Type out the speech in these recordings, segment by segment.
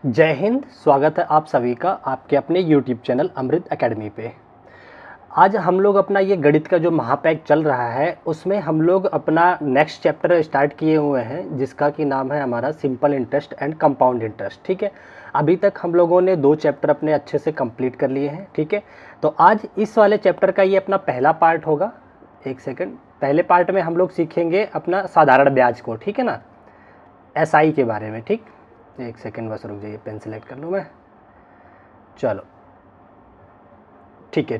जय हिंद। स्वागत है आप सभी का आपके अपने YouTube चैनल अमृत एकेडमी पे। आज हम लोग अपना ये गणित का जो महापैक चल रहा है उसमें हम लोग अपना नेक्स्ट चैप्टर स्टार्ट किए हुए हैं जिसका कि नाम है हमारा simple interest and compound interest. ठीक है, अभी तक हम लोगों ने 2 चैप्टर अपने अच्छे से कंप्लीट कर लिए हैं। ठीक है, तो आज इस वाले चैप्टर का ये अपना पहला पार्ट होगा। एक सेकेंड, पहले पार्ट में हम लोग सीखेंगे अपना साधारण ब्याज को। ठीक है ना, SI के बारे में। ठीक, एक सेकेंड बस रुक जाइए, पेन सेलेक्ट कर लूँ मैं। चलो ठीक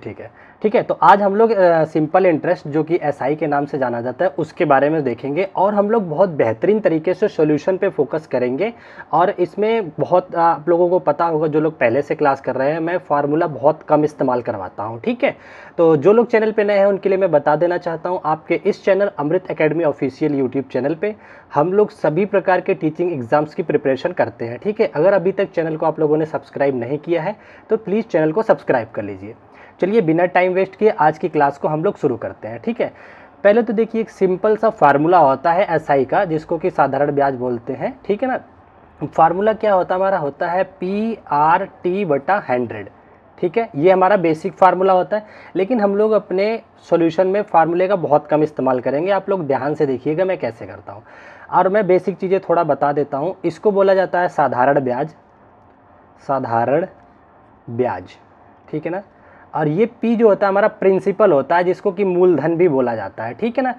है। तो आज हम लोग सिंपल इंटरेस्ट जो कि SI के नाम से जाना जाता है उसके बारे में देखेंगे और हम लोग बहुत बेहतरीन तरीके से सॉल्यूशन पे फोकस करेंगे। और इसमें बहुत आप लोगों को पता होगा, जो लोग पहले से क्लास कर रहे हैं, मैं फार्मूला बहुत कम इस्तेमाल करवाता हूँ। ठीक है, तो जो लोग चैनल पे नए हैं उनके लिए मैं बता देना चाहता हूँ, आपके इस चैनल अमृत एकेडमी ऑफिशियल यूट्यूब चैनल पे हम लोग सभी प्रकार के टीचिंग एग्जाम्स की प्रिपरेशन करते हैं। ठीक है, अगर अभी तक चैनल को आप लोगों ने सब्सक्राइब नहीं किया है तो प्लीज़ चैनल को सब्सक्राइब कर लीजिए। चलिए बिना टाइम वेस्ट किए आज की क्लास को हम लोग शुरू करते हैं। ठीक है, पहले तो देखिए एक सिंपल सा फार्मूला होता है SI का जिसको कि साधारण ब्याज बोलते हैं। ठीक है ना, फार्मूला क्या होता है हमारा, होता है PRT/100। ठीक है, ये हमारा बेसिक फार्मूला होता है, लेकिन हम लोग अपने सॉल्यूशन में फार्मूले का बहुत कम इस्तेमाल करेंगे। आप लोग ध्यान से देखिएगा मैं कैसे करता हूँ, और मैं बेसिक चीज़ें थोड़ा बता देता हूँ। इसको बोला जाता है साधारण ब्याज, साधारण ब्याज। ठीक है ना, और ये P जो होता है हमारा प्रिंसिपल होता है जिसको कि मूलधन भी बोला जाता है। ठीक है ना,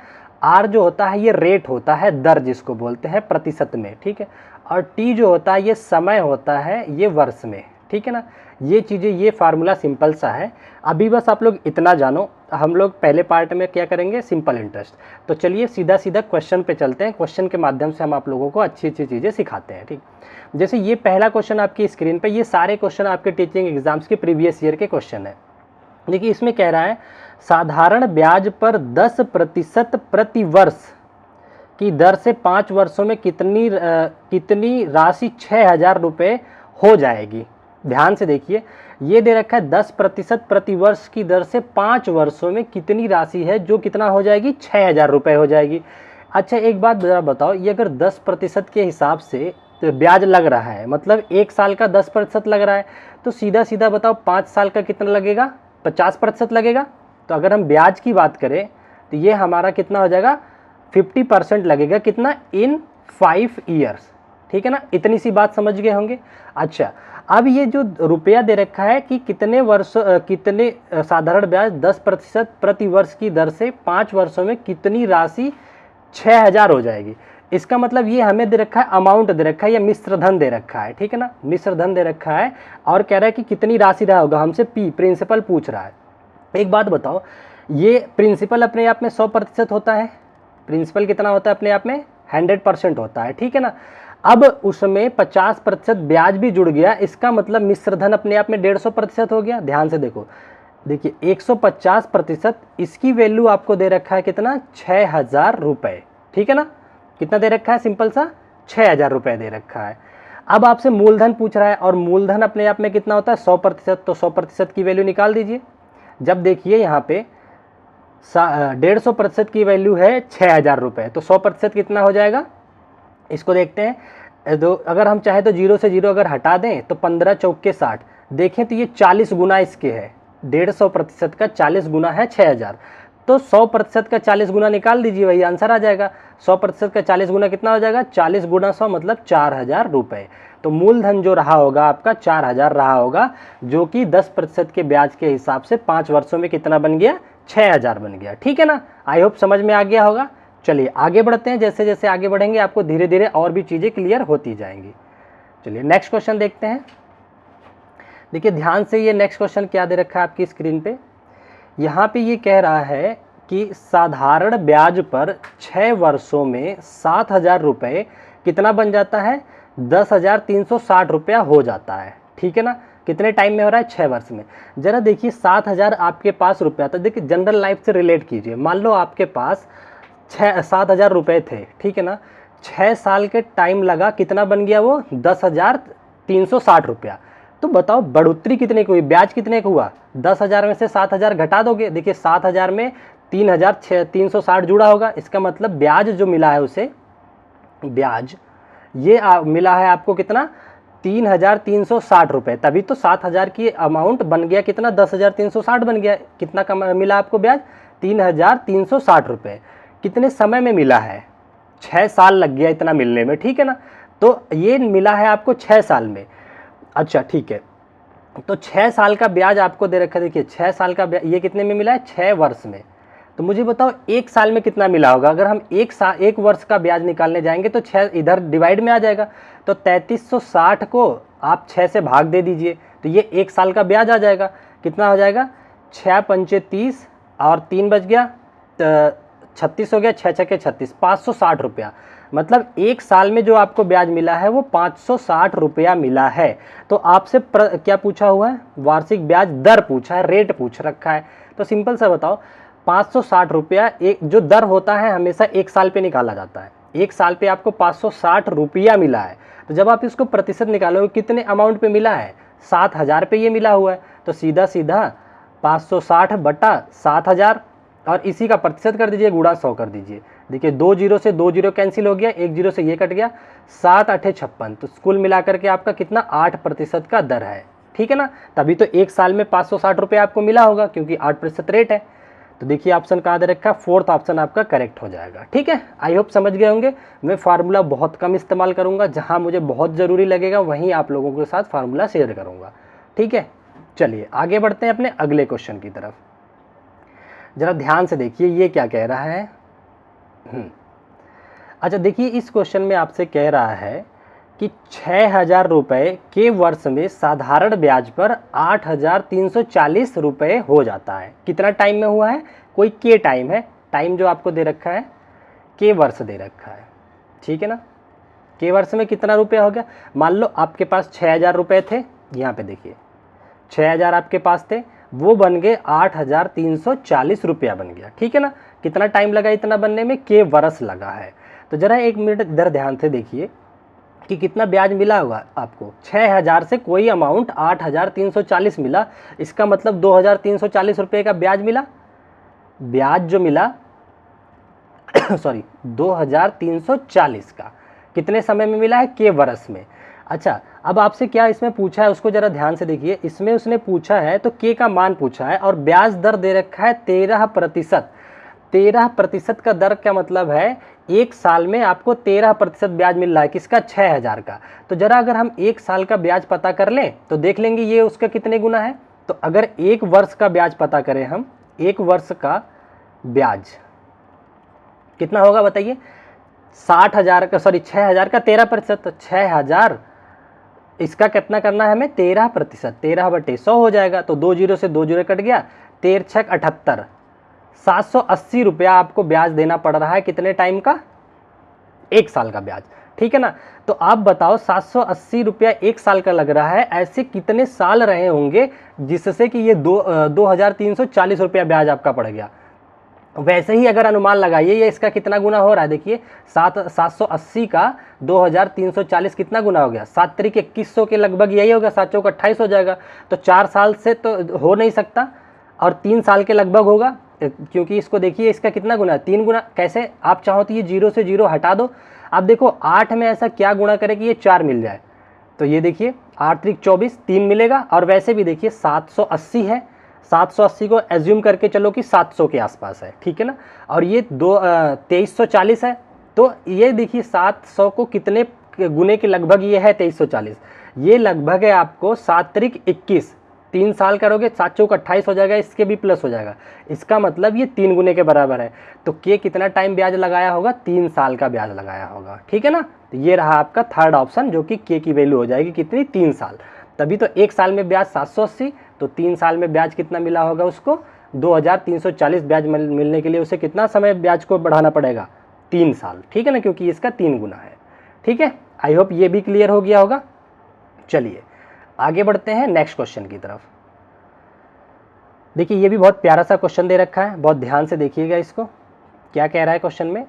R जो होता है ये रेट होता है, दर जिसको बोलते हैं प्रतिशत में। ठीक है, और T जो होता है ये समय होता है, ये वर्ष में। ठीक है ना, ये चीज़ें, ये फार्मूला सिंपल सा है। अभी बस आप लोग इतना जानो, हम लोग पहले पार्ट में क्या करेंगे, सिंपल इंटरेस्ट। तो चलिए सीधा सीधा क्वेश्चन पे चलते हैं। क्वेश्चन के माध्यम से हम आप लोगों को अच्छी अच्छी चीज़ें सिखाते हैं। ठीक, जैसे ये पहला क्वेश्चन आपकी स्क्रीन पे, ये सारे क्वेश्चन आपके टीचिंग एग्जाम्स के प्रीवियस ईयर के क्वेश्चन है। देखिए इसमें कह रहा है साधारण ब्याज पर 10% प्रति वर्ष की दर से 5 वर्षों में कितनी राशि 6,000 रुपये हो जाएगी। ध्यान से देखिए, ये दे रखा है 10% प्रति वर्ष की दर से 5 वर्षों में कितनी राशि है जो कितना हो जाएगी, 6,000 रुपये हो जाएगी। अच्छा एक बात जरा बताओ, ये अगर 10% के हिसाब से तो ब्याज लग रहा है, मतलब 1 साल का 10% लग रहा है, तो सीधा सीधा बताओ 5 साल का कितना लगेगा, 50% लगेगा। तो अगर हम ब्याज की बात करें तो ये हमारा कितना हो जाएगा, 50% लगेगा। कितना, इन 5 ईयर्स। ठीक है ना, इतनी सी बात समझ गए होंगे। अच्छा अब ये जो रुपया दे रखा है कि कितने साधारण ब्याज 10% प्रति वर्ष की दर से 5 वर्षों में कितनी राशि 6,000 हो जाएगी। इसका मतलब ये हमें दे रखा है, अमाउंट दे रखा है, या मिश्र धन दे रखा है। ठीक है ना, मिश्र धन दे रखा है और कह रहा है कि कितनी राशि रहा होगा, हमसे प्रिंसिपल पूछ रहा है। एक बात बताओ, ये प्रिंसिपल अपने आप में 100% होता है, प्रिंसिपल कितना होता है अपने आप में, 100% होता है। ठीक है ना, अब उसमें 50% ब्याज भी जुड़ गया, इसका मतलब मिश्र धन अपने आप में 150% हो गया। ध्यान से देखो, देखिए 150%, इसकी वैल्यू आपको दे रखा है कितना, 6,000 रुपये। ठीक है ना, कितना दे रखा है, सिंपल सा 6,000 रुपये दे रखा है। अब आपसे मूलधन पूछ रहा है, और मूलधन अपने आप में कितना होता है, 100%। तो 100% की वैल्यू निकाल दीजिए। जब देखिए यहाँ पे 150% की वैल्यू है 6,000 रुपये, तो 100% कितना हो जाएगा, इसको देखते हैं। तो अगर हम चाहे तो 0 से 0 अगर हटा दें तो 15 चौक के 60, देखें तो ये 40 गुना इसके है। 150% का 40 गुना है 6,000, तो 100% का 40 गुना निकाल दीजिए, वही आंसर आ जाएगा। 100% का 40 गुना कितना हो जाएगा, 40 गुना 100 मतलब 4,000 रुपये। तो मूलधन जो रहा होगा आपका 4,000 रहा होगा, जो कि 10% के ब्याज के हिसाब से 5 वर्षों में कितना बन गया, 6,000 बन गया। ठीक है ना, आई होप समझ में आ गया होगा। चलिए आगे बढ़ते हैं, जैसे जैसे आगे बढ़ेंगे आपको धीरे धीरे और भी चीज़ें क्लियर होती जाएंगी। चलिए नेक्स्ट क्वेश्चन देखते हैं। देखिए ध्यान से, ये नेक्स्ट क्वेश्चन क्या दे रखा है आपकी स्क्रीन पे। यहाँ पे ये कह रहा है कि साधारण ब्याज पर 6 वर्षों में 7,000 रुपये कितना बन जाता है, 10,360 रुपया हो जाता है। ठीक है ना, कितने टाइम में हो रहा है, 6 वर्ष में। जरा देखिए 7,000 आपके पास रुपया था, देखिए जनरल लाइफ से रिलेट कीजिए। मान लो आपके पास 7,000 रुपये थे। ठीक है ना, 6 साल के टाइम लगा, कितना बन गया वो, 10,360 रुपया। तो बताओ बढ़ोतरी कितने की हुई, ब्याज कितने का हुआ, 10,000 में से 7,000 घटा दोगे, देखिए 7,000 में 3,360 जुड़ा होगा। इसका मतलब ब्याज जो मिला है उसे, ब्याज ये मिला है आपको कितना, 3,360 रुपये, तभी तो 7,000 की अमाउंट बन गया कितना, 10,360 बन गया। कितना कम मिला आपको ब्याज, 3,360 रुपये। कितने समय में मिला है, 6 साल लग गया इतना मिलने में, ठीक है ना। तो ये मिला है आपको 6 साल में। अच्छा ठीक है, तो 6 साल का ब्याज आपको दे रखा है। देखिए 6 साल का ब्याज ये कितने में मिला है, 6 वर्ष में। तो मुझे बताओ 1 साल में कितना मिला होगा। अगर हम 1 वर्ष का ब्याज निकालने जाएंगे तो 6 इधर डिवाइड में आ जाएगा, तो 3360 को आप 6 से भाग दे दीजिए, तो ये 1 साल का ब्याज आ जाएगा। कितना हो जाएगा, 6 पंचे 30 और 3 बच गया, 36 हो गया, 6 छके 36, 560 रुपया। मतलब 1 साल में जो आपको ब्याज मिला है वो 560 रुपया मिला है। तो आपसे क्या पूछा हुआ है, वार्षिक ब्याज दर पूछा है, रेट पूछ रखा है। तो सिंपल सा बताओ, 560 रुपया एक जो दर होता है हमेशा 1 साल पे निकाला जाता है। 1 साल पे आपको 560 रुपया मिला है। तो जब आप इसको प्रतिशत निकालोगे कितने अमाउंट पे मिला है, 7,000 पे ये मिला हुआ है। तो सीधा सीधा 560 बटा 7,000 और इसी का प्रतिशत कर दीजिए, गुणा 100 कर दीजिए। देखिए 2 जीरो से 2 जीरो कैंसिल हो गया, 1 जीरो से ये कट गया, 7 8 56। तो कुल मिलाकर के आपका कितना, 8% का दर है, ठीक है ना। तभी तो 1 साल में 560 रुपये आपको मिला होगा, क्योंकि 8% रेट है। तो देखिए ऑप्शन कहाँ दे रखा है, 4th ऑप्शन आपका करेक्ट हो जाएगा, ठीक है। आई होप समझ गए होंगे। मैं फार्मूला बहुत कम इस्तेमाल करूँगा, जहाँ मुझे बहुत ज़रूरी लगेगा वहीं आप लोगों के साथ फार्मूला शेयर करूँगा, ठीक है। चलिए आगे बढ़ते हैं अपने अगले क्वेश्चन की तरफ। जरा ध्यान से देखिए ये क्या कह रहा है। अच्छा देखिए, इस क्वेश्चन में आपसे कह रहा है कि 6,000 रुपये के वर्ष में साधारण ब्याज पर 8,340 रुपये हो जाता है। कितना टाइम में हुआ है, कोई के टाइम है, टाइम जो आपको दे रखा है के वर्ष दे रखा है, ठीक है ना। के वर्ष में कितना रुपया हो गया, मान लो आपके पास 6,000 रुपये थे, यहाँ पे देखिए 6,000 आपके पास थे, वो बन गए 8,340 रुपया बन गया, ठीक है ना। कितना टाइम लगा इतना बनने में, के वर्ष लगा है। तो जरा 1 मिनट इधर ध्यान से देखिए कि कितना ब्याज मिला होगा आपको। 6,000 से कोई अमाउंट 8,340 मिला, इसका मतलब 2,340 रुपये का ब्याज मिला। ब्याज जो मिला सॉरी 2,340 का कितने समय में मिला है, के वर्ष में। अच्छा अब आपसे क्या इसमें पूछा है, उसको जरा ध्यान से देखिए। इसमें उसने पूछा है तो के का मान पूछा है और ब्याज दर दे रखा है 13%। 13% का दर क्या मतलब है, 1 साल में आपको 13% ब्याज मिल रहा है, किसका, 6,000 का। तो जरा अगर हम 1 साल का ब्याज पता कर लें तो देख लेंगे ये उसका कितने गुना है। तो अगर 1 वर्ष का ब्याज पता करें हम, 1 वर्ष का ब्याज कितना होगा बताइए, 60,000 का, सॉरी 6,000 का 13%, तो 6,000 इसका कितना करना है हमें, 13%, 13/100 हो जाएगा। तो 2 जीरो से 2 जीरो कट गया, 13 छक 78, 780 रुपया आपको ब्याज देना पड़ रहा है। कितने टाइम का, 1 साल का ब्याज, ठीक है ना। तो आप बताओ 780 रुपया 1 साल का लग रहा है, ऐसे कितने साल रहे होंगे जिससे कि ये 2,340 रुपया ब्याज आपका पड़ गया। वैसे ही अगर अनुमान लगाइए ये इसका कितना गुना हो रहा है, देखिए 780 का 2,340 कितना गुना हो गया, 7 तरीके 2100 के लगभग यही होगा, 7 चौक 28 हो जाएगा। तो 4 साल से तो हो नहीं सकता और 3 साल के लगभग होगा, क्योंकि इसको देखिए इसका कितना गुना है, 3 गुना। कैसे, आप चाहो तो ये 0 से 0 हटा दो। आप देखो 8 में ऐसा क्या गुणा करे कि ये 4 मिल जाए। तो ये देखिए 8 त्रिक 24, 3 मिलेगा। और वैसे भी देखिए 780 है, 780 को एज्यूम करके चलो कि 700 के आसपास है, ठीक है ना। और ये 2340 है, तो ये देखिए 700 को कितने गुने के लगभग ये है 2340, ये लगभग है आपको 7 त्रिक 21, 3 साल करोगे 7 चौक 28 हो जाएगा, इसके भी प्लस हो जाएगा। इसका मतलब ये 3 गुने के बराबर है। तो के कितना टाइम ब्याज लगाया होगा, 3 साल का ब्याज लगाया होगा, ठीक है ना। तो ये रहा आपका थर्ड ऑप्शन, जो कि के की वैल्यू हो जाएगी कितनी, 3 साल। तभी तो 1 साल में ब्याज 780, तो 3 साल में ब्याज कितना मिला होगा उसको, 2,340 ब्याज मिलने के लिए उसे कितना समय ब्याज को बढ़ाना पड़ेगा, 3 साल, ठीक है ना, क्योंकि इसका 3 गुना है, ठीक है। आई होप ये भी क्लियर हो गया होगा। चलिए आगे बढ़ते हैं नेक्स्ट क्वेश्चन की तरफ। देखिए ये भी बहुत प्यारा सा क्वेश्चन दे रखा है, बहुत ध्यान से देखिएगा इसको। क्या कह रहा है क्वेश्चन में,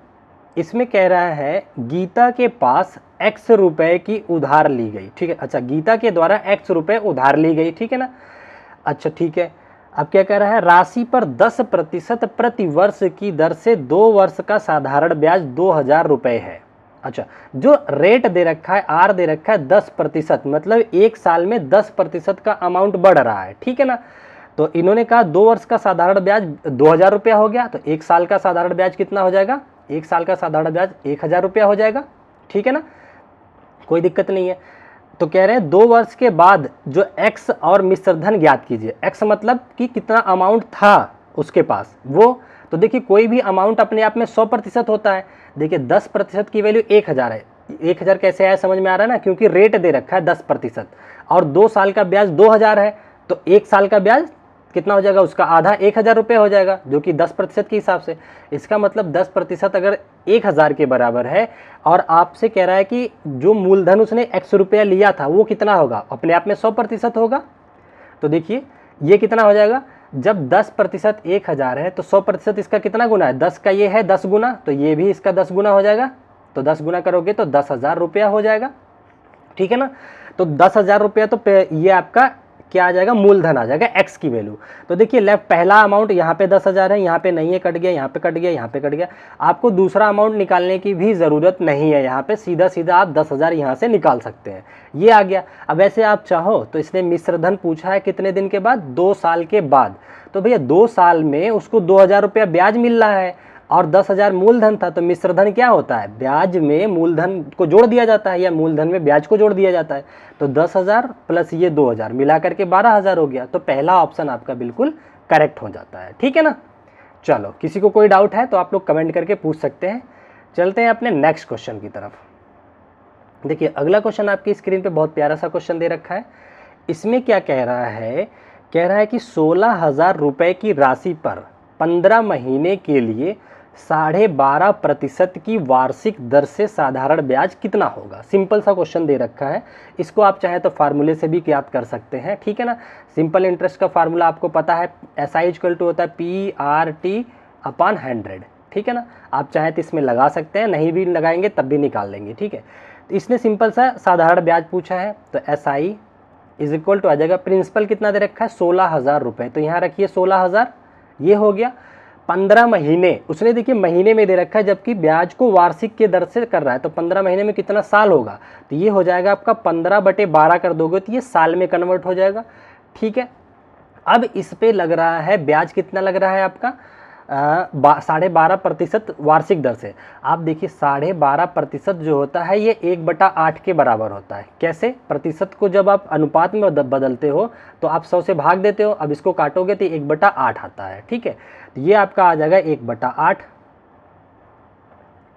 इसमें कह रहा है गीता के पास x रुपए की उधार ली गई, ठीक है। अच्छा गीता के द्वारा x रुपए उधार ली गई, ठीक है ना। अच्छा ठीक है, अब क्या कह रहा है, राशि पर 10% प्रति वर्ष की दर से 2 वर्ष का साधारण ब्याज 2,000 रुपये है। अच्छा, जो रेट दे रखा है, आर दे रखा है 10%, मतलब एक साल में 10% का अमाउंट बढ़ रहा है, ठीक है ना। तो इन्होंने कहा 2 वर्ष का साधारण ब्याज 2,000 रुपया हो गया, तो एक साल का साधारण ब्याज कितना हो जाएगा, एक साल का साधारण ब्याज 1,000 रुपया हो जाएगा, ठीक है ना, कोई दिक्कत नहीं है। तो कह रहे हैं 2 वर्ष के बाद जो एक्स और मिश्र धन ज्ञात कीजिए। एक्स मतलब कि कितना अमाउंट था उसके पास वो, तो देखिए कोई भी अमाउंट अपने आप में 100% होता है। देखिए 10% की वैल्यू 1,000 है, 1,000 कैसे आया समझ में आ रहा है ना, क्योंकि रेट दे रखा है 10% और 2 साल का ब्याज 2,000 है, तो एक साल का ब्याज कितना हो जाएगा, उसका आधा 1,000 रुपये हो जाएगा, जो कि 10% के हिसाब से। इसका मतलब 10% अगर 1,000 के बराबर है और आपसे कह रहा है कि जो मूलधन उसने x रुपया लिया था वो कितना होगा, अपने आप में 100% होगा। तो देखिए ये कितना हो जाएगा, जब 10% 1,000 है तो 100% इसका कितना गुना है, 10 का ये है 10 गुना, तो ये भी इसका 10 गुना हो जाएगा। तो 10 गुना करोगे तो 10,000 रुपया हो जाएगा, ठीक है ना। तो 10,000 रुपया तो ये आपका क्या आ जाएगा, मूलधन आ जाएगा x की वैल्यू। तो देखिए लेफ्ट पहला अमाउंट यहाँ पे 10,000 है, यहाँ पे नहीं है, कट गया, यहाँ पे कट गया, यहाँ पे कट गया। आपको दूसरा अमाउंट निकालने की भी ज़रूरत नहीं है, यहाँ पे सीधा सीधा आप 10,000 यहाँ से निकाल सकते हैं, ये आ गया। अब ऐसे आप चाहो तो इसने मिश्र धन पूछा है कितने दिन के बाद, 2 साल के बाद। तो भैया 2 साल में उसको 2,000 रुपया ब्याज मिल रहा है और 10,000 मूलधन था, तो मिश्र धन क्या होता है, ब्याज में मूलधन को जोड़ दिया जाता है या मूलधन में ब्याज को जोड़ दिया जाता है। तो 10,000 प्लस ये 2,000 मिला करके 12,000 हो गया। तो पहला ऑप्शन आपका बिल्कुल करेक्ट हो जाता है, ठीक है ना। चलो किसी को कोई डाउट है तो आप लोग कमेंट करके पूछ सकते हैं। चलते हैं अपने नेक्स्ट क्वेश्चन की तरफ। देखिए अगला क्वेश्चन आपकी स्क्रीन पे बहुत प्यारा सा क्वेश्चन दे रखा है। इसमें क्या कह रहा है, कह रहा है कि 16,000 रुपये की राशि पर 15 महीने के लिए 12.5% की वार्षिक दर से साधारण ब्याज कितना होगा। सिंपल सा क्वेश्चन दे रखा है, इसको आप चाहें तो फार्मूले से भी याद कर सकते हैं, ठीक है ना। सिंपल इंटरेस्ट का फार्मूला आपको पता है, SI = होता है PRT/100, ठीक है ना। आप चाहें तो इसमें लगा सकते हैं, नहीं भी लगाएंगे तब भी निकाल लेंगे, ठीक है। तो इसने सिंपल सा साधारण ब्याज पूछा है, तो SI = आ जाएगा, प्रिंसिपल कितना दे रखा है 16,000 रुपये, तो यहाँ रखिए 16,000, ये हो गया। 15 महीने उसने देखिए महीने में दे रखा है, जबकि ब्याज को वार्षिक के दर से कर रहा है, तो 15 महीने में कितना साल होगा, तो ये हो जाएगा आपका 15/12 कर दोगे तो ये साल में कन्वर्ट हो जाएगा, ठीक है। अब इस पे लग रहा है ब्याज, कितना लग रहा है आपका 12.5% वार्षिक दर से। आप देखिए 12.5% जो होता है ये 1/8 के बराबर होता है। कैसे, प्रतिशत को जब आप अनुपात में बदलते हो तो आप 100 से भाग देते हो, अब इसको काटोगे तो 1/8 आता है, ठीक है। तो ये आपका आ जाएगा 1/8,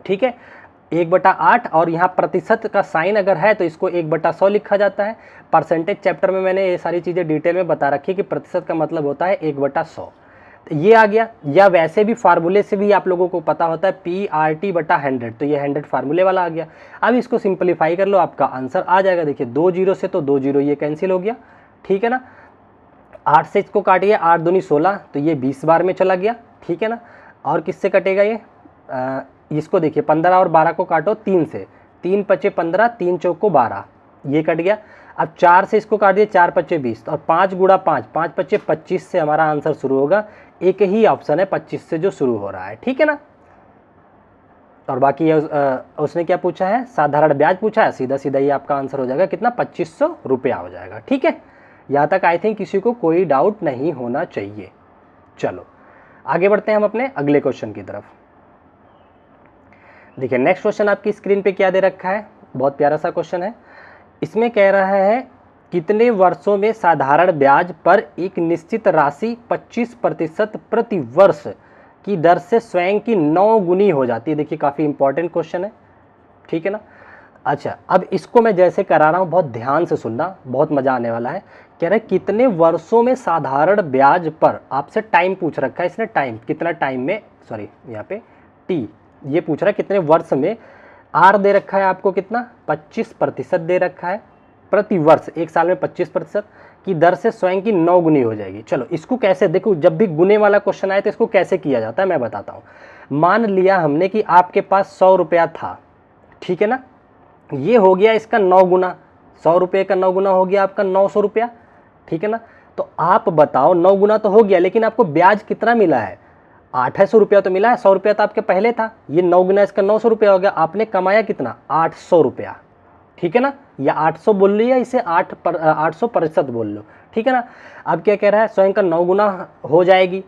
ठीक है, 1/8। और यहाँ प्रतिशत का साइन अगर है तो इसको 1/100 लिखा जाता है। परसेंटेज चैप्टर में मैंने ये सारी चीज़ें डिटेल में बता रखी कि प्रतिशत का मतलब होता है 1/100, ये आ गया। या वैसे भी फार्मूले से भी आप लोगों को पता होता है PRT/100, तो ये 100 फार्मूले वाला आ गया। अब इसको सिंपलीफाई कर लो, आपका आंसर आ जाएगा। देखिए 2 जीरो से तो 2 जीरो ये कैंसिल हो गया, ठीक है ना। 8 से इसको काटिए, 8 दूनी 16, तो ये 20 बार में चला गया, ठीक है ना। और किससे कटेगा ये, इसको देखिए 15 और 12 को काटो 3 से, 3 पचे 15, 3 चौको 12, ये कट गया। अब 4 से इसको काट दिए, 4 पचे 20 और 5 गुणा 5, 5 पचे 25 से हमारा आंसर शुरू होगा। एक ही ऑप्शन है 25 से जो शुरू हो रहा है, ठीक है ना। और बाकी उसने क्या पूछा है, साधारण ब्याज पूछा है, सीधा सीधा ये आपका आंसर हो जाएगा कितना, 2500 रुपया हो जाएगा, ठीक है। यहाँ तक आई थिंक किसी को कोई डाउट नहीं होना चाहिए। चलो आगे बढ़ते हैं हम अपने अगले क्वेश्चन की तरफ। देखिए नेक्स्ट क्वेश्चन आपकी स्क्रीन पे क्या दे रखा है, बहुत प्यारा सा क्वेश्चन है। इसमें कह रहा है कितने वर्षों में साधारण ब्याज पर एक निश्चित राशि 25% प्रति वर्ष की दर से स्वयं की 9 गुनी हो जाती है। देखिए काफ़ी इंपॉर्टेंट क्वेश्चन है, ठीक है ना। अच्छा अब इसको मैं जैसे करा रहा हूँ बहुत ध्यान से सुनना, बहुत मज़ा आने वाला है। कह रहे हैं कितने वर्षों में साधारण ब्याज पर, आपसे टाइम पूछ रखा है इसने, टाइम कितना टाइम में, सॉरी यहाँ पे टी, ये पूछ रहा है कितने वर्ष में। आर दे रखा है आपको कितना, 25% दे रखा है प्रति वर्ष, एक साल में 25% की दर से स्वयं की 9 गुनी हो जाएगी। चलो इसको कैसे, देखो जब भी गुने वाला क्वेश्चन आए तो इसको कैसे किया जाता है मैं बताता हूँ। मान लिया हमने कि आपके पास 100 रुपया था, ठीक है ना, ये हो गया इसका 9 गुना, 100 रुपये का 9 गुना हो गया आपका 900 रुपया, ठीक है ना। तो आप बताओ 9 गुना तो हो गया, लेकिन आपको ब्याज कितना मिला है, 800 रुपया तो मिला है, 100 रुपया तो आपके पहले था, ये 9 गुना इसका 900 रुपया हो गया। आपने कमाया कितना? 800 रुपया, ठीक है ना, या 800 बोल लो या इसे 800% बोल लो, ठीक है ना। अब क्या कह रहा है? स्वयं का 9 गुना हो जाएगी।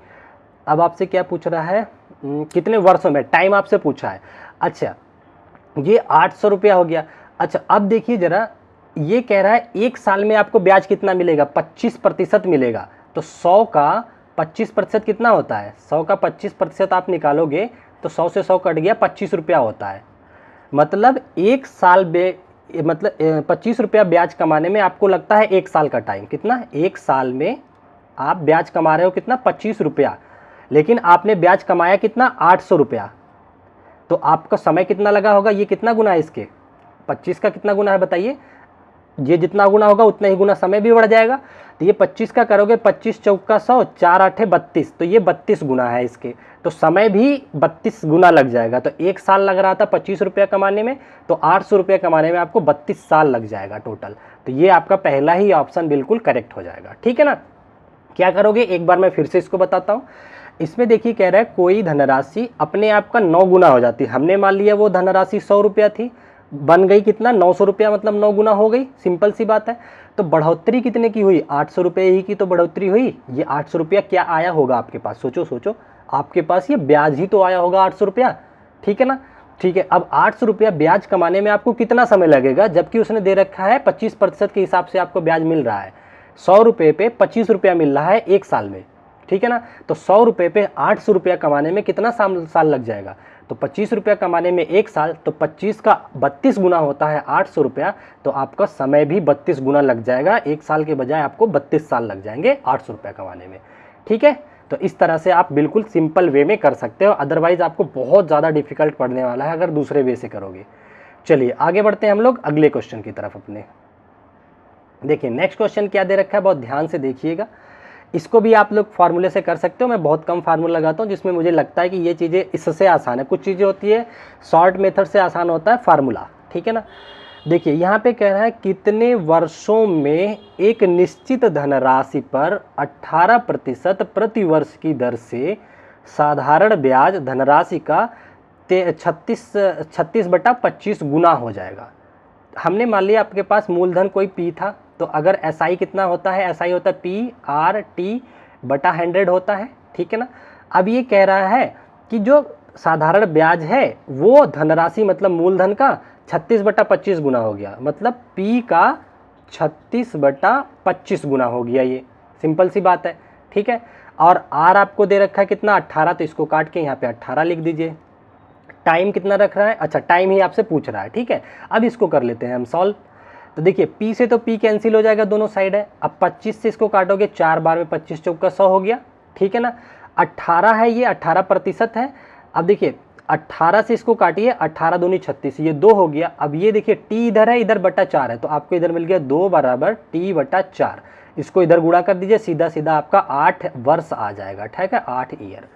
अब आपसे क्या पूछ रहा है? कितने वर्षों में, टाइम आपसे पूछा है। अच्छा, ये 800 रुपया हो गया। अच्छा, अब देखिए जरा, ये कह रहा है 1 साल में आपको ब्याज कितना मिलेगा? 25% मिलेगा। तो 100 का 25% कितना होता है? 100 का 25% आप निकालोगे तो 100 से 100 कट गया, 25 रुपया होता है। मतलब 1 साल 25 रुपया ब्याज कमाने में आपको लगता है 1 साल का टाइम। कितना? 1 साल में आप ब्याज कमा रहे हो कितना? 25 रुपया, लेकिन आपने ब्याज कमाया कितना? 800 रुपया। तो आपका समय कितना लगा होगा? ये कितना गुना है इसके? 25 का कितना गुना है बताइए? ये जितना गुना होगा उतना ही गुना समय भी बढ़ जाएगा। तो ये 25 का करोगे, 25 चौका 100, 4 8 32, तो ये 32 गुना है इसके। तो समय भी 32 गुना लग जाएगा। तो 1 साल लग रहा था 25 रुपया कमाने में, तो 800 रुपया कमाने में आपको 32 साल लग जाएगा टोटल। तो ये आपका पहला ही ऑप्शन बिल्कुल करेक्ट हो जाएगा, ठीक है ना। क्या करोगे? एक बार मैं फिर से इसको बताता हूँ। इसमें देखिए कह रहा है कोई धनराशि अपने आप का 9 गुना हो जाती है। हमने मान लिया वो धनराशि 100 रुपया थी, बन गई कितना? 900 रुपया, मतलब 9 गुना हो गई। सिंपल सी बात है। तो बढ़ोतरी कितने की हुई? 800 रुपये ही की तो बढ़ोतरी हुई। ये 800 रुपया क्या आया होगा आपके पास? सोचो सोचो, आपके पास ये ब्याज ही तो आया होगा 800 रुपया, ठीक है ना। ठीक है, अब 800 रुपया ब्याज कमाने में आपको कितना समय लगेगा? जबकि उसने दे रखा है 25% के हिसाब से आपको ब्याज मिल रहा है। 100 रुपये पे 25 रुपया मिल रहा है 1 साल में, ठीक है ना। तो 100 रुपये पे 800 रुपया कमाने में कितना साल लग जाएगा? तो 25 रुपया कमाने में 1 साल, तो 25 का 32 गुना होता है 800 रुपया। तो आपका समय भी 32 गुना लग जाएगा। 1 साल के बजाय आपको 32 साल लग जाएंगे 800 रुपया कमाने में, ठीक है। तो इस तरह से आप बिल्कुल सिंपल वे में कर सकते हो। अदरवाइज आपको बहुत ज़्यादा डिफिकल्ट पड़ने वाला है अगर दूसरे वे से करोगे। चलिए आगे बढ़ते हैं हम लोग अगले क्वेश्चन की तरफ अपने। देखिए नेक्स्ट क्वेश्चन क्या दे रखा है, बहुत ध्यान से देखिएगा। इसको भी आप लोग फार्मूले से कर सकते हो। मैं बहुत कम फार्मूला लगाता हूँ जिसमें मुझे लगता है कि ये चीज़ें इससे आसान है। कुछ चीज़ें होती है शॉर्ट मेथड से आसान होता है फार्मूला, ठीक है ना। देखिए यहाँ पे कह रहा है कितने वर्षों में एक निश्चित धनराशि पर 18% प्रति वर्ष की दर से साधारण ब्याज धनराशि का 36/25 गुना हो जाएगा। हमने मान लिया आपके पास मूलधन कोई पी था, तो अगर एसआई कितना होता है? एसआई होता है PRT/100 होता है, ठीक है ना। अब ये कह रहा है कि जो साधारण ब्याज है वो धनराशि मतलब मूलधन का 36/25 गुना हो गया, मतलब P का 36/25 गुना हो गया। ये सिंपल सी बात है, ठीक है। और R आपको दे रखा है कितना? 18, तो इसको काट के यहाँ पे 18 लिख दीजिए। टाइम कितना रख रहा है? अच्छा, टाइम ही आपसे पूछ रहा है, ठीक है। अब इसको कर लेते हैं हम सॉल्व। तो देखिए P से तो P कैंसिल हो जाएगा, दोनों साइड है। अब 25 से इसको काटोगे, 4 बार में 25 चौका 100 हो गया, ठीक है ना। 18 है, ये 18% है। अब देखिए 18 से इसको काटिए, 18 दूनी 36, ये 2 हो गया। अब ये देखिए T इधर है, इधर बटा 4 है, तो आपको इधर मिल गया 2 बराबर T/4। इसको इधर गुणा कर दीजिए, सीधा सीधा आपका 8 वर्ष आ जाएगा, ठीक है, 8 ईयर।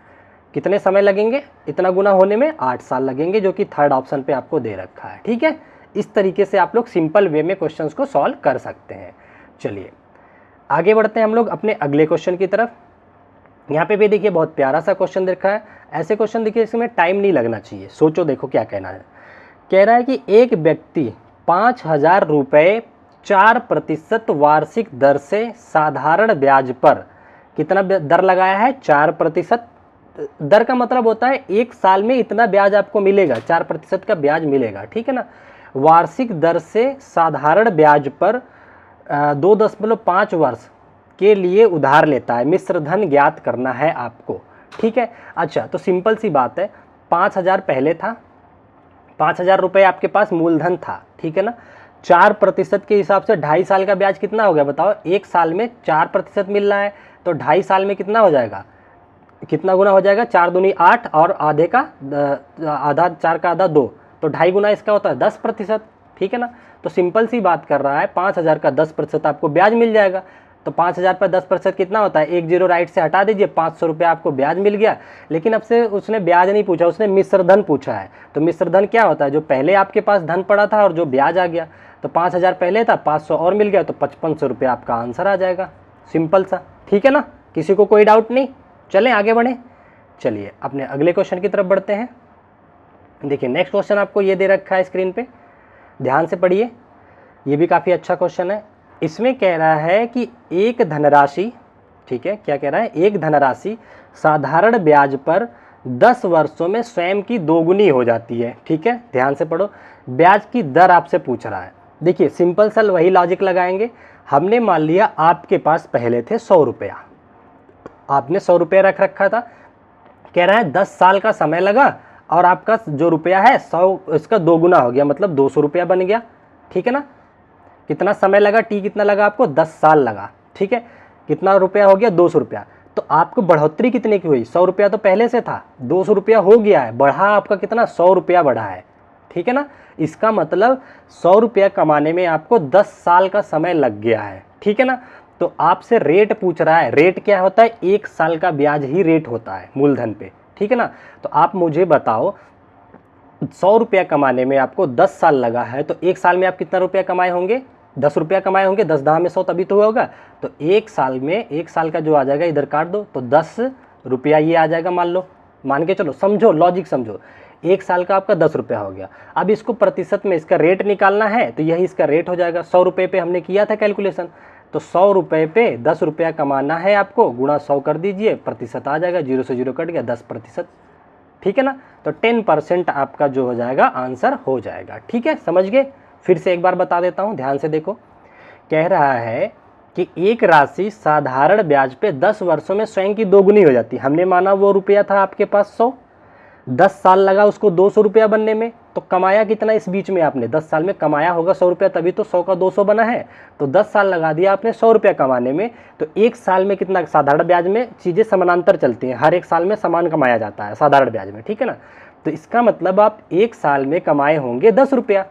कितने समय लगेंगे इतना गुना होने में? 8 साल लगेंगे, जो कि थर्ड ऑप्शन पे आपको दे रखा है, ठीक है। इस तरीके से आप लोग सिंपल वे में क्वेश्चंस को सॉल्व कर सकते हैं। चलिए आगे बढ़ते हैं हम लोग अपने अगले क्वेश्चन की तरफ। यहाँ पे भी देखिए बहुत प्यारा सा क्वेश्चन देखा है। ऐसे क्वेश्चन देखिए इसमें टाइम नहीं लगना चाहिए। सोचो, देखो क्या कहना है। कह रहा है कि एक व्यक्ति 5000 रुपये 4% वार्षिक दर से साधारण ब्याज पर कितना दर लगाया है? 4%। दर का मतलब होता है 1 साल में इतना ब्याज आपको मिलेगा, 4% का ब्याज मिलेगा, ठीक है ना। वार्षिक दर से साधारण ब्याज पर 2.5 वर्ष के लिए उधार लेता है। मिश्र धन ज्ञात करना है आपको, ठीक है। अच्छा, तो सिंपल सी बात है, 5000 पहले था, 5000 रुपये आपके पास मूलधन था, ठीक है ना। 4% के हिसाब से 2.5 साल का ब्याज कितना हो गया बताओ? 1 साल में 4% मिल रहा है, तो 2.5 साल में कितना हो जाएगा? कितना गुना हो जाएगा? 4 दूनी 8 और आधे का आधा, 4 का आधा 2, तो 2.5 गुना इसका होता है 10%, ठीक है ना। तो सिंपल सी बात कर रहा है, 5000 का 10% आपको ब्याज मिल जाएगा। तो 5000 पर 10% कितना होता है? 1 0 राइट से हटा दीजिए, 500 रुपये आपको ब्याज मिल गया। लेकिन अब से उसने ब्याज नहीं पूछा, उसने मिश्र धन पूछा है। तो मिश्र धन क्या होता है? जो पहले आपके पास धन पड़ा था और जो ब्याज आ गया। तो 5000 पहले था, 500 और मिल गया, तो 5500 रुपये आपका आंसर आ जाएगा। सिंपल सा, ठीक है ना। किसी को कोई डाउट नहीं? चलें आगे बढ़ें। चलिए अपने अगले क्वेश्चन की तरफ बढ़ते हैं। देखिए नेक्स्ट क्वेश्चन आपको ये दे रखा है स्क्रीन पे, ध्यान से पढ़िए, ये भी काफ़ी अच्छा क्वेश्चन है। इसमें कह रहा है कि एक धनराशि, ठीक है, क्या कह रहा है, एक धनराशि साधारण ब्याज पर 10 वर्षों में स्वयं की दोगुनी हो जाती है। ठीक है, ध्यान से पढ़ो, ब्याज की दर आपसे पूछ रहा है। देखिए सिंपल सा वही लॉजिक लगाएंगे। हमने मान लिया आपके पास पहले थे 100 रुपया, आपने 100 रुपया रख रखा था, कह रहा है 10 साल का समय लगा और आपका जो रुपया है 100 इसका दोगुना हो गया, मतलब 200 रुपया बन गया। ठीक है ना, कितना समय लगा, टी कितना लगा आपको, 10 साल लगा। ठीक है, कितना रुपया हो गया, 200 रुपया। तो आपको बढ़ोतरी कितने की हुई, 100 रुपया तो पहले से था, 200 रुपया हो गया है, बढ़ा आपका कितना, 100 रुपया बढ़ा है। ठीक है ना, इसका मतलब 100 रुपया कमाने में आपको 10 साल का समय लग गया है। ठीक है ना, तो आपसे रेट पूछ रहा है। रेट क्या होता है, 1 साल का ब्याज ही रेट होता है मूलधन पे। ठीक है ना, तो आप मुझे बताओ 100 रुपया कमाने में आपको 10 साल लगा है, तो 1 साल में आप कितना रुपया कमाए होंगे, 10 रुपया कमाए होंगे, 10 10 में 100 तभी तो होगा। तो 1 साल में 1 साल का जो आ जाएगा इधर काट दो, तो 10 रुपया ये आ जाएगा, मान लो, मान के चलो, समझो लॉजिक समझो, 1 साल का आपका 10 रुपया हो गया। अब इसको प्रतिशत में इसका रेट निकालना है, तो यही इसका रेट हो जाएगा। 100 रुपये पे हमने किया था कैलकुलेशन, तो 100 रुपये पे 10 रुपया कमाना है आपको, गुणा 100 कर दीजिए, प्रतिशत आ जाएगा, 0 से 0 कट गया, 10%। ठीक है ना, तो 10% आपका जो हो जाएगा आंसर हो जाएगा। ठीक है, समझ गए। फिर से एक बार बता देता हूं, ध्यान से देखो। कह रहा है कि एक राशि साधारण ब्याज पे 10 वर्षों में स्वयं की दोगुनी हो जाती है। हमने माना वो रुपया था आपके पास 100, 10 साल लगा उसको 200 रुपया बनने में, तो कमाया कितना इस बीच में आपने, 10 साल में कमाया होगा 100 रुपया, तभी तो 100 का 200 बना है। तो 10 साल लगा दिया आपने 100 रुपया कमाने में, तो 1 साल में कितना, साधारण ब्याज में चीज़ें समानांतर चलती हैं, हर एक साल में समान कमाया जाता है साधारण ब्याज में। ठीक है ना, तो इसका मतलब आप 1 साल में कमाए होंगे 10 रुपया,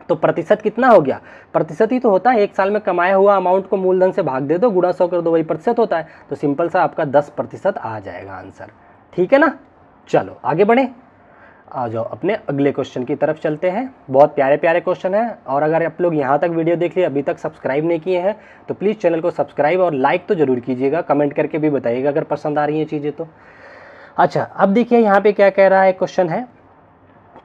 तो प्रतिशत कितना हो गया, प्रतिशत ही तो होता है, 1 साल में कमाया हुआ अमाउंट को मूलधन से भाग दे दो, गुणा 100 कर दो, वही प्रतिशत होता है। तो सिंपल सा आपका 10% आ जाएगा आंसर। ठीक है ना, चलो आगे बढ़े, आ जाओ अपने अगले क्वेश्चन की तरफ चलते हैं। बहुत प्यारे प्यारे क्वेश्चन हैं, और अगर आप लोग यहाँ तक वीडियो देख लिए, अभी तक सब्सक्राइब नहीं किए हैं, तो प्लीज़ चैनल को सब्सक्राइब और लाइक तो जरूर कीजिएगा, कमेंट करके भी बताइएगा अगर पसंद आ रही हैं चीज़ें तो। अच्छा, अब देखिए यहाँ पे क्या कह रहा है, क्वेश्चन है,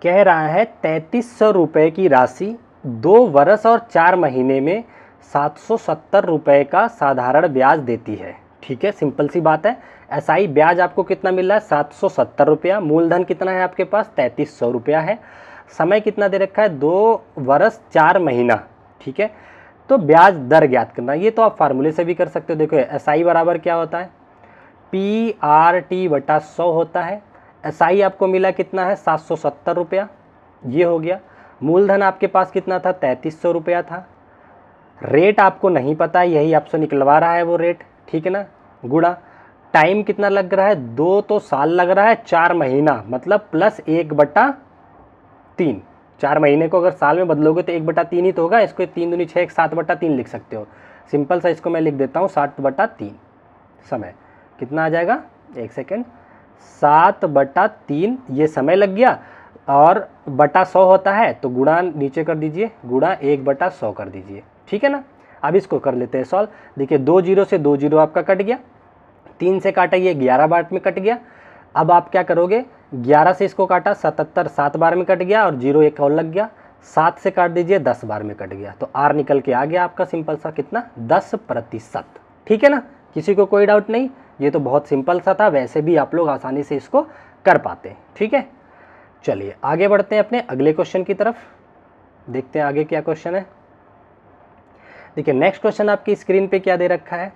कह रहा है 3300 रुपये की राशि 2 वर्ष और 4 महीने में 770 रुपये का साधारण ब्याज देती है। ठीक है, सिंपल सी बात है। एसआई ब्याज आपको कितना मिल रहा है, 770 रुपया। मूलधन कितना है आपके पास, 3300 रुपया है। समय कितना दे रखा है, 2 वर्ष 4 महीना। ठीक है, तो ब्याज दर ज्ञात करना, ये तो आप फार्मूले से भी कर सकते हो। देखो एसआई बराबर क्या होता है, PRT/100 होता है। एसआई आपको मिला कितना है, 770 रुपया, ये हो गया। मूलधन आपके पास कितना था, 3300 रुपया था। रेट आपको नहीं पता, यही आपसे निकलवा रहा है वो रेट। ठीक है ना, गुणा टाइम कितना लग रहा है, 2 तो साल लग रहा है, 4 महीना मतलब प्लस 1/3। 4 महीने को अगर साल में बदलोगे तो 1/3 ही तो होगा। इसको 3 दूनी 6, 7/3 लिख सकते हो। सिंपल सा इसको मैं लिख देता हूँ 7/3। समय कितना आ जाएगा, 1 सेकेंड, 7/3 ये समय लग गया, और बटा 100 होता है तो गुणा नीचे कर दीजिए, गुणा 1/100 कर दीजिए। ठीक है ना, अब इसको कर लेते हैं सॉल्व। देखिए 2 जीरो से 2 जीरो आपका कट गया, 3 से काटा ये 11 बार में कट गया। अब आप क्या करोगे, 11 से इसको काटा 77 7 बार में कट गया, और 0 एक और लग गया, 7 से काट दीजिए 10 बार में कट गया, तो आर निकल के आ गया आपका सिंपल सा कितना, 10%। ठीक है ना, किसी को कोई डाउट नहीं, ये तो बहुत सिंपल सा था, वैसे भी आप लोग आसानी से इसको कर पाते हैं। ठीक है, चलिए आगे बढ़ते हैं अपने अगले क्वेश्चन की तरफ, देखते हैं आगे क्या क्वेश्चन है। देखिए नेक्स्ट क्वेश्चन आपकी स्क्रीन पे क्या दे रखा है,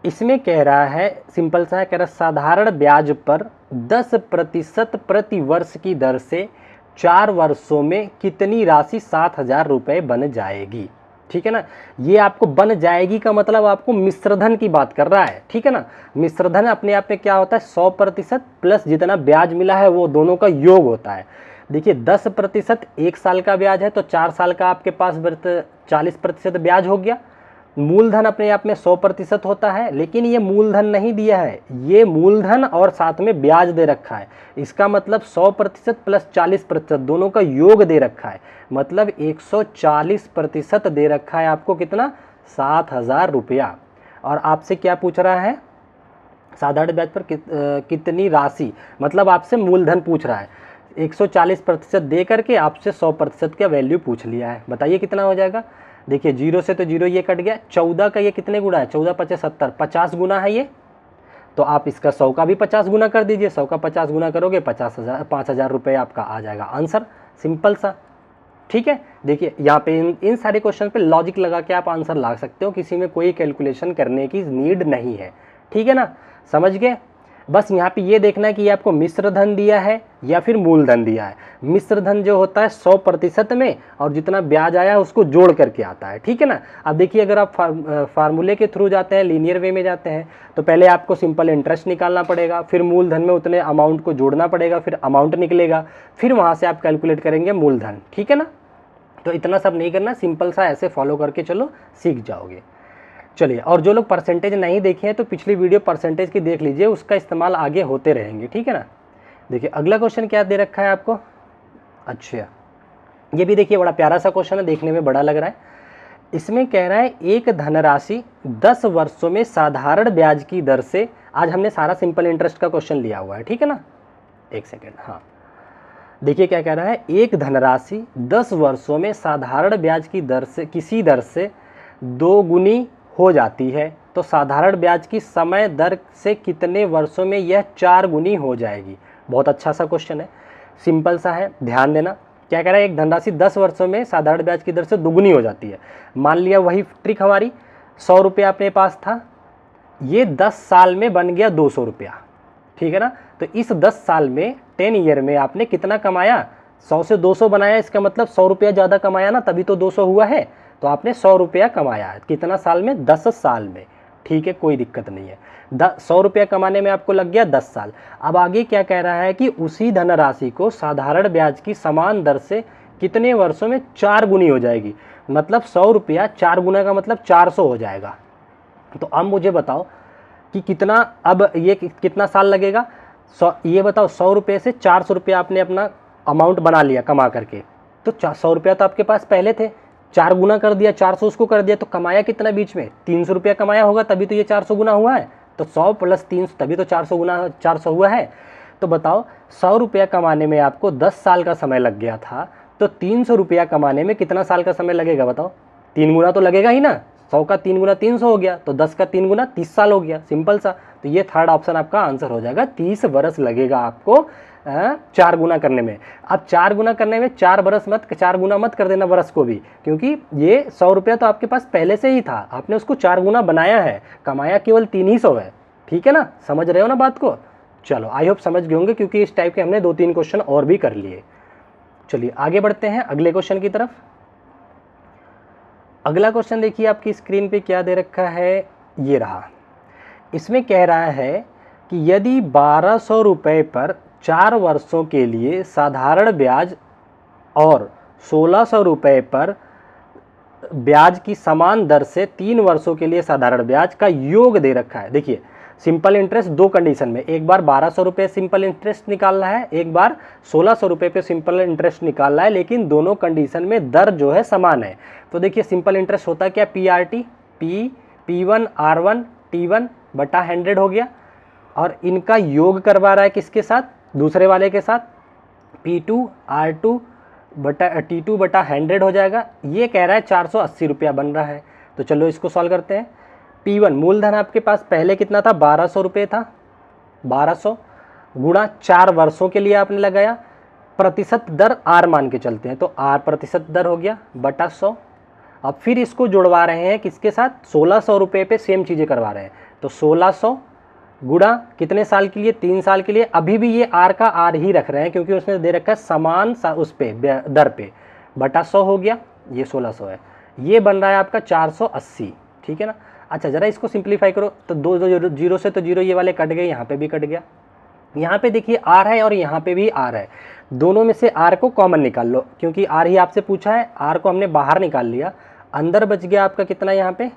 इसमें कह रहा है, सिंपल सा है, कह रहा साधारण ब्याज पर 10% प्रति वर्ष की दर से 4 वर्षों में कितनी राशि 7000 रुपये बन जाएगी। ठीक है ना, ये आपको बन जाएगी का मतलब आपको मिश्रधन की बात कर रहा है। ठीक है ना, मिश्रधन अपने आप में क्या होता है, 100% प्लस जितना ब्याज मिला है वो दोनों का योग होता है। देखिए 10% 1 साल का ब्याज है, तो 4 साल का आपके पास 40% ब्याज हो गया। मूलधन अपने आप में 100% होता है, लेकिन ये मूलधन नहीं दिया है, ये मूलधन और साथ में ब्याज दे रखा है। इसका मतलब 100% प्लस 40% दोनों का योग दे रखा है, मतलब 140% दे रखा है आपको कितना, 7000 रुपया। और आपसे क्या पूछ रहा है, साधारण ब्याज पर कितनी राशि, मतलब आपसे मूलधन पूछ रहा है, 140% दे करके आपसे 100% का वैल्यू पूछ लिया है। बताइए कितना हो जाएगा। देखिए 0 से तो 0 ये कट गया, 14 का ये कितने गुना है, 14 पचे 70, 50 गुना है ये, तो आप इसका 100 का भी 50 गुना कर दीजिए। 100 का 50 गुना करोगे 5,000 रुपये आपका आ जाएगा आंसर, सिंपल सा। ठीक है, देखिए यहाँ पे इन सारे क्वेश्चन पे लॉजिक लगा के आप आंसर ला सकते हो, किसी में कोई कैलकुलेशन करने की नीड नहीं है। ठीक है ना, समझ गए। बस यहाँ पे ये देखना है कि ये आपको मिश्र धन दिया है या फिर मूलधन दिया है। मिश्र धन जो होता है 100% में, और जितना ब्याज आया उसको जोड़ करके आता है। ठीक है ना। अब देखिए अगर आप फार्मूले के थ्रू जाते हैं, लीनियर वे में जाते हैं, तो पहले आपको सिंपल इंटरेस्ट निकालना पड़ेगा, फिर मूलधन में उतने अमाउंट को जोड़ना पड़ेगा, फिर अमाउंट निकलेगा, फिर वहाँ से आप कैलकुलेट करेंगे मूलधन। ठीक है ना, तो इतना सब नहीं करना, सिंपल सा ऐसे फॉलो करके चलो, सीख जाओगे। चलिए, और जो लोग परसेंटेज नहीं देखे हैं तो पिछली वीडियो परसेंटेज की देख लीजिए, उसका इस्तेमाल आगे होते रहेंगे। ठीक है ना। देखिए अगला क्वेश्चन क्या दे रखा है आपको। अच्छा, ये भी देखिए बड़ा प्यारा सा क्वेश्चन है, देखने में बड़ा लग रहा है। इसमें कह रहा है एक धनराशि 10 वर्षों में साधारण ब्याज की दर से, आज हमने सारा सिंपल इंटरेस्ट का क्वेश्चन लिया हुआ है। ठीक है ना, एक सेकेंड। हाँ, देखिए क्या कह रहा है, एक धनराशि 10 वर्षों में साधारण ब्याज की दर से, किसी दर से 2 गुनी हो जाती है, तो साधारण ब्याज की समय दर से कितने वर्षों में यह 4 गुनी हो जाएगी। बहुत अच्छा सा क्वेश्चन है, सिंपल सा है, ध्यान देना। क्या कह रहा है, एक धनराशि 10 वर्षों में साधारण ब्याज की दर से दुगुनी हो जाती है। मान लिया वही ट्रिक हमारी, 100 रुपया अपने पास था, ये 10 साल में बन गया 200 रुपया। ठीक है ना, तो इस 10 साल में 10 ईयर में आपने कितना कमाया, 100 से 200 बनाया, इसका मतलब 100 रुपया ज़्यादा कमाया ना, तभी तो 200 हुआ है। तो आपने 100 रुपया कमाया है, कितना साल में, 10 साल में। ठीक है, कोई दिक्कत नहीं है। 100 रुपया कमाने में आपको लग गया 10 साल। अब आगे क्या कह रहा है कि उसी धनराशि को साधारण ब्याज की समान दर से कितने वर्षों में 4 गुनी हो जाएगी। मतलब 100 रुपया 4 गुना का मतलब 400 हो जाएगा। तो अब मुझे बताओ कि कितना, अब ये कितना साल लगेगा। ये बताओ, 100 रुपये से 400 रुपया आपने अपना अमाउंट बना लिया कमा करके, तो 100 रुपया तो आपके पास पहले थे, 4 गुना कर दिया, 400 उसको कर दिया, तो कमाया कितना बीच में, 300 रुपया कमाया होगा, तभी तो ये 400 गुना हुआ है। तो 100 + 300 तभी तो 400 गुना 400 हुआ है। तो बताओ 100 रुपया कमाने में आपको 10 साल का समय लग गया था, तो 300 रुपया कमाने में कितना साल का समय लगेगा बताओ। 3 गुना तो लगेगा ही ना, 100 का 3 गुना 300 हो गया, तो 10 का 3 गुना 30 साल हो गया, सिंपल सा। तो ये थर्ड ऑप्शन आपका आंसर हो जाएगा, 30 वर्ष लगेगा आपको 4 गुना करने में। अब 4 गुना करने में 4 गुना मत कर देना वर्ष को भी, क्योंकि ये 100 रुपया तो आपके पास पहले से ही था, आपने उसको 4 गुना बनाया है, कमाया केवल 300 है। ठीक है ना, समझ रहे हो ना बात को। चलो, आई होप समझ गए होंगे, क्योंकि इस टाइप के हमने 2-3 क्वेश्चन और भी कर लिए। चलिए आगे बढ़ते हैं अगले क्वेश्चन की तरफ। अगला क्वेश्चन देखिए आपकी स्क्रीन पे क्या दे रखा है, ये रहा। इसमें कह रहा है कि यदि 1200 रुपये पर 4 वर्षों के लिए साधारण ब्याज और 1600 रुपये पर ब्याज की समान दर से 3 वर्षों के लिए साधारण ब्याज का योग दे रखा है। देखिए सिंपल इंटरेस्ट 2 कंडीशन में, एक बार 1200 रुपये सिंपल इंटरेस्ट निकालना है, एक बार 1600 रुपये पे सिंपल इंटरेस्ट निकालना है, लेकिन दोनों कंडीशन में दर जो है समान है। तो देखिए सिंपल इंटरेस्ट होता है क्या, PRT, P1 R1 T1 बटा 100 हो गया, और इनका योग करवा रहा है किसके साथ, दूसरे वाले के साथ, P2 R2 बटा T2 बटा 100 हो जाएगा। ये कह रहा है 480 रुपया बन रहा है। तो चलो इसको सॉल्व करते हैं। P1 मूलधन आपके पास पहले कितना था, 1200 रुपये था, 1200 गुणा 4 वर्षों के लिए आपने लगाया, प्रतिशत दर R मान के चलते हैं, तो R प्रतिशत दर हो गया बटा 100। अब फिर इसको जुड़वा रहे हैं किसके साथ, 1600 रुपये पे सेम चीज़ें करवा रहे हैं, तो 1600 गुणा कितने साल के लिए, 3 साल के लिए। अभी भी ये R का R ही रख रहे हैं, क्योंकि उसने दे रखा है समान उस पे दर पे, बटा 100 हो गया, ये 1600 है, ये बन रहा है आपका 480। ठीक है ना। अच्छा ज़रा इसको सिंप्लीफाई करो, तो 2 जीरो से तो जीरो ये वाले कट गए, यहाँ पे भी कट गया, यहाँ पे देखिए R है और यहाँ पे भी R है, दोनों में से R को कॉमन निकाल लो, क्योंकि R ही आपसे पूछा है, R को हमने बाहर निकाल लिया, अंदर बच गया आपका कितना, यहाँ पे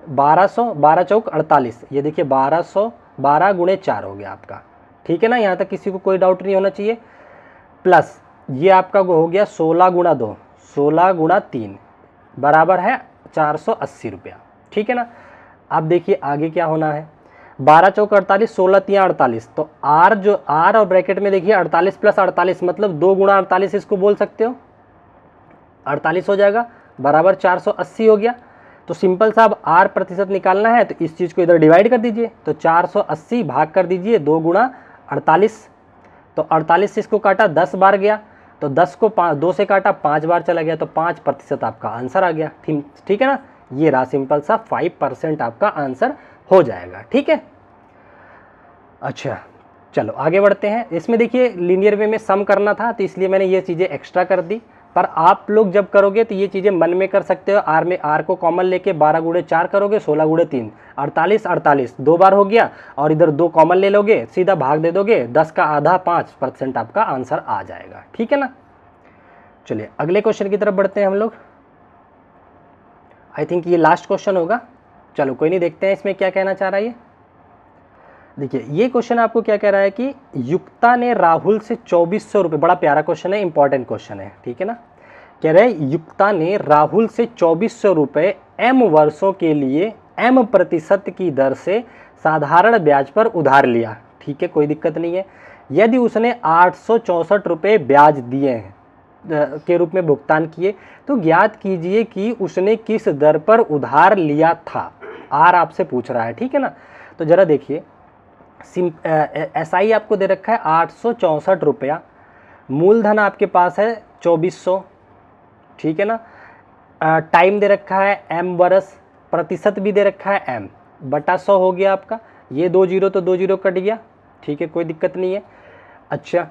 1200, 12 चौक 48, ये देखिए 1212 गुणे 4 हो गया आपका। ठीक है ना, यहाँ तक किसी को कोई डाउट नहीं होना चाहिए। प्लस ये आपका हो गया 16 गुणा 2, 16 गुणा 3 बराबर है 480 रुपया। ठीक है ना। अब देखिए आगे क्या होना है, 12 चौक 48, 16 तियाँ 48, तो आर जो आर और ब्रैकेट में देखिए 48 प्लस 48 मतलब 2 गुणा 48 इसको बोल सकते हो, 48 हो जाएगा बराबर 480 हो गया। तो सिंपल सा अब आर प्रतिशत निकालना है तो इस चीज़ को इधर डिवाइड कर दीजिए, तो 480 भाग कर दीजिए 2 गुणा 48, तो 48 से इसको काटा 10 बार गया, तो 10 को 2 से काटा 5 बार चला गया, तो 5% आपका आंसर आ गया। ठीक है ना, ये रहा सिंपल सा 5% आपका आंसर हो जाएगा। ठीक है, अच्छा चलो आगे बढ़ते हैं। इसमें देखिए लीनियर वे में सम करना था तो इसलिए मैंने ये चीज़ें एक्स्ट्रा कर दी, पर आप लोग जब करोगे तो ये चीज़ें मन में कर सकते हो। आर में आर को कॉमन लेके 12 गुणे 4 करोगे, 16 गुणे 3 48, 48 2 बार हो गया, और इधर 2 कॉमन ले लोगे, सीधा भाग दे दोगे, 10 का आधा 5% आपका आंसर आ जाएगा। ठीक है ना, चलिए अगले क्वेश्चन की तरफ बढ़ते हैं हम लोग। आई थिंक ये लास्ट क्वेश्चन होगा, चलो कोई नहीं, देखते हैं इसमें क्या कहना चाह रहा है ये। देखिए ये क्वेश्चन आपको क्या कह रहा है कि युक्ता ने राहुल से 2400 रुपये, बड़ा प्यारा क्वेश्चन है, इंपॉर्टेंट क्वेश्चन है। ठीक है ना, कह रहे हैं युक्ता ने राहुल से 2400 रुपये m वर्षों के लिए m% की दर से साधारण ब्याज पर उधार लिया। ठीक है, कोई दिक्कत नहीं है। यदि उसने 864 रुपये ब्याज दिए हैं के रूप में भुगतान किए, तो ज्ञात कीजिए कि उसने किस दर पर उधार लिया था। आर आपसे पूछ रहा है। ठीक है ना, तो जरा देखिए SI आपको दे रखा है 864 रुपया, मूलधन आपके पास है 2400। ठीक है ना, टाइम दे रखा है m वर्ष, प्रतिशत भी दे रखा है m बटा 100 हो गया आपका, ये 2 जीरो तो 2 जीरो कट गया। ठीक है, कोई दिक्कत नहीं है। अच्छा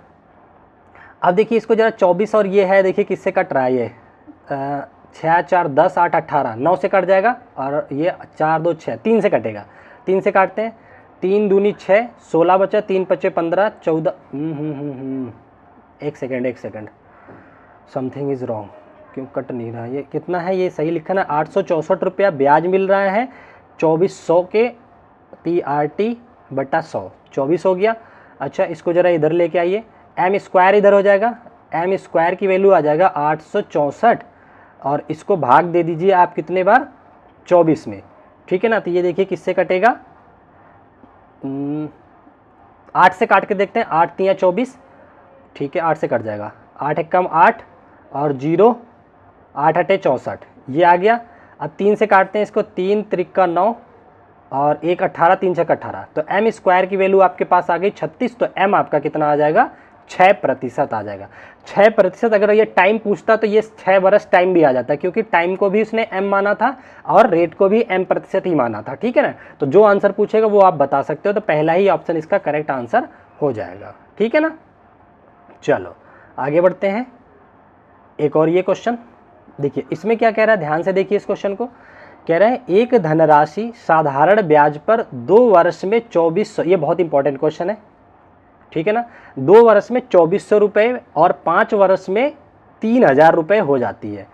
अब देखिए इसको जरा 24 और ये है, देखिए किससे कट रहा है ये 6 4 10 8 18 9 से कट जाएगा, और ये 4 2 6 3 से कटेगा, 3 से काटते हैं, 3 दूनी 6 16 बचा, 3 पचे 15 14 एक सेकेंड समथिंग इज़ रॉन्ग, क्यों कट नहीं रहा, ये कितना है, ये सही लिखा ना 864 रुपया ब्याज मिल रहा है 2400 के PRT बटा 100, 24 हो गया। अच्छा इसको ज़रा इधर लेके आइए, m स्क्वायर इधर हो जाएगा, m स्क्वायर की वैल्यू आ जाएगा 864, और इसको भाग दे दीजिए आप कितने बार 24 में। ठीक है ना, तो ये देखिए किससे कटेगा, 8 से काट के देखते हैं, 8 तियाँ 24। ठीक है, 8 से कट जाएगा, 8 एक कम 8 और 0 8 अटे 64, ये आ गया। अब 3 से काटते हैं इसको, 3 त्रिका 9 और 1 18, 3 छक 18, तो m स्क्वायर की वैल्यू आपके पास आ गई 36, तो m आपका कितना आ जाएगा 6% आ जाएगा। 6%, अगर ये टाइम पूछता तो ये 6 वर्ष टाइम भी आ जाता है, क्योंकि टाइम को भी उसने m माना था और रेट को भी m% ही माना था। ठीक है ना, तो जो आंसर पूछेगा वो आप बता सकते हो, तो पहला ही ऑप्शन इसका करेक्ट आंसर हो जाएगा। ठीक है ना, चलो आगे बढ़ते हैं। एक और ये क्वेश्चन देखिए, इसमें क्या कह रहा है, ध्यान से देखिए इस क्वेश्चन को। कह रहे हैं एक धनराशि साधारण ब्याज पर 2 वर्ष में 2400, ये बहुत इंपॉर्टेंट क्वेश्चन है। ठीक है ना, 2 वर्ष में 2400 रुपये और 5 वर्ष में 3000 रुपये हो जाती है,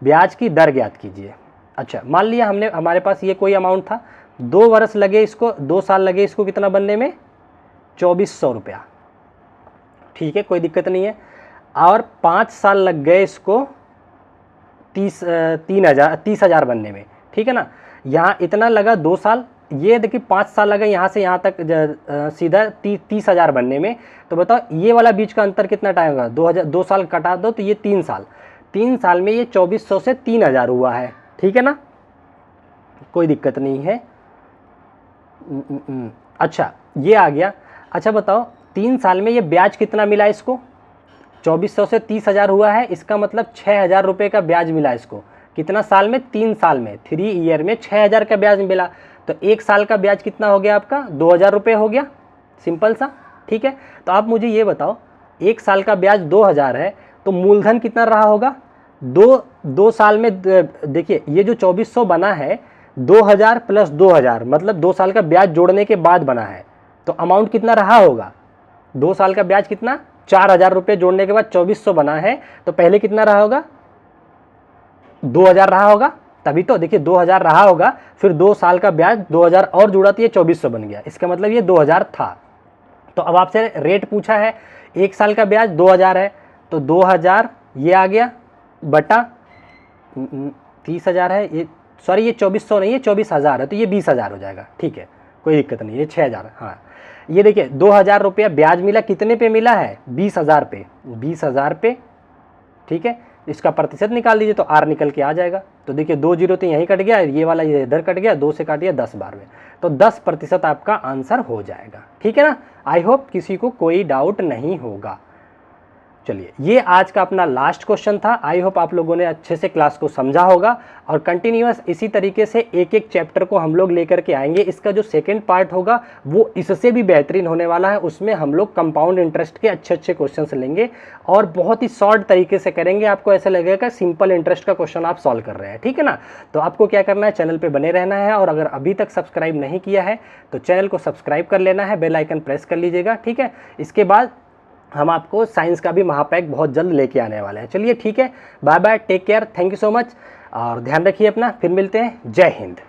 ब्याज की दर ज्ञात कीजिए। अच्छा मान लिया हमारे पास ये कोई अमाउंट था, 2 वर्ष लगे इसको, 2 साल लगे इसको कितना बनने में 2400 रुपया। ठीक है, कोई दिक्कत नहीं है, और 5 साल लग गए इसको 30,000 बनने में। ठीक है ना, यहाँ इतना लगा 2 साल, ये देखिए 5 साल लगा यहाँ से यहाँ तक सीधा 30,000 बनने में। तो बताओ ये वाला बीच का अंतर कितना टाइम होगा, 2 साल कटा दो तो ये 3 साल, 3 साल में ये 2400 से 3000 हुआ है। ठीक है ना, कोई दिक्कत नहीं है। अच्छा ये आ गया। अच्छा बताओ 3 साल में ये ब्याज कितना मिला इसको, 2400 से 30,000 हुआ है, इसका मतलब 6,000 रुपये का ब्याज मिला इसको। कितना साल में, 3 साल में, 3 ईयर में 6,000 का ब्याज मिला, तो 1 साल का ब्याज कितना हो गया आपका 2,000 रुपये हो गया, सिंपल सा। ठीक है, तो आप मुझे ये बताओ 1 साल का ब्याज 2,000 है, तो मूलधन कितना रहा होगा, 2 साल में। देखिए ये जो 2400 बना है 2000 प्लस 2000 मतलब 2 साल का ब्याज जोड़ने के बाद बना है, तो अमाउंट कितना रहा होगा, 2 साल का ब्याज कितना 4,000 रुपये जोड़ने के बाद 2400 बना है, तो पहले कितना रहा होगा 2000 रहा होगा, तभी तो देखिए 2000 रहा होगा, फिर 2 साल का ब्याज 2000 और जुड़ा तो ये 2400 बन गया, इसका मतलब ये 2000 था। तो अब आपसे रेट पूछा है, 1 साल का ब्याज 2000 है, तो 2000 ये आ गया बटा 30,000 है, ये सॉरी ये 2400 नहीं है 24,000 है, तो ये 20,000 हो जाएगा। ठीक है, कोई दिक्कत नहीं, ये 6000। हाँ ये देखिए 2000 रुपया ब्याज मिला, कितने पे मिला है? 20,000 पे, 20,000 पे, ठीक है। इसका प्रतिशत निकाल लीजिए तो आर निकल के आ जाएगा। तो देखिए 2 जीरो तो यहीं कट गया, ये वाला ये इधर कट गया, 2 से काट दिया 10 बार में, तो 10% आपका आंसर हो जाएगा, ठीक है ना। आई होप किसी को कोई डाउट नहीं होगा। चलिए ये आज का अपना लास्ट क्वेश्चन था। आई होप आप लोगों ने अच्छे से क्लास को समझा होगा और कंटिन्यूअस इसी तरीके से एक एक चैप्टर को हम लोग लेकर के आएंगे। इसका जो सेकंड पार्ट होगा वो इससे भी बेहतरीन होने वाला है। उसमें हम लोग कंपाउंड इंटरेस्ट के अच्छे अच्छे क्वेश्चंस लेंगे और बहुत ही शॉर्ट तरीके से करेंगे। आपको ऐसा लगेगा सिंपल इंटरेस्ट का क्वेश्चन आप सॉल्व कर रहे हैं, ठीक है ना। तो आपको क्या करना है, चैनल पर बने रहना है और अगर अभी तक सब्सक्राइब नहीं किया है तो चैनल को सब्सक्राइब कर लेना है, बेल आइकन प्रेस कर लीजिएगा, ठीक है। इसके बाद हम आपको साइंस का भी महापैक बहुत जल्द लेके आने वाले हैं। चलिए ठीक है, bye bye, take care, thank you so much और ध्यान रखिए अपना, फिर मिलते हैं। जय हिंद।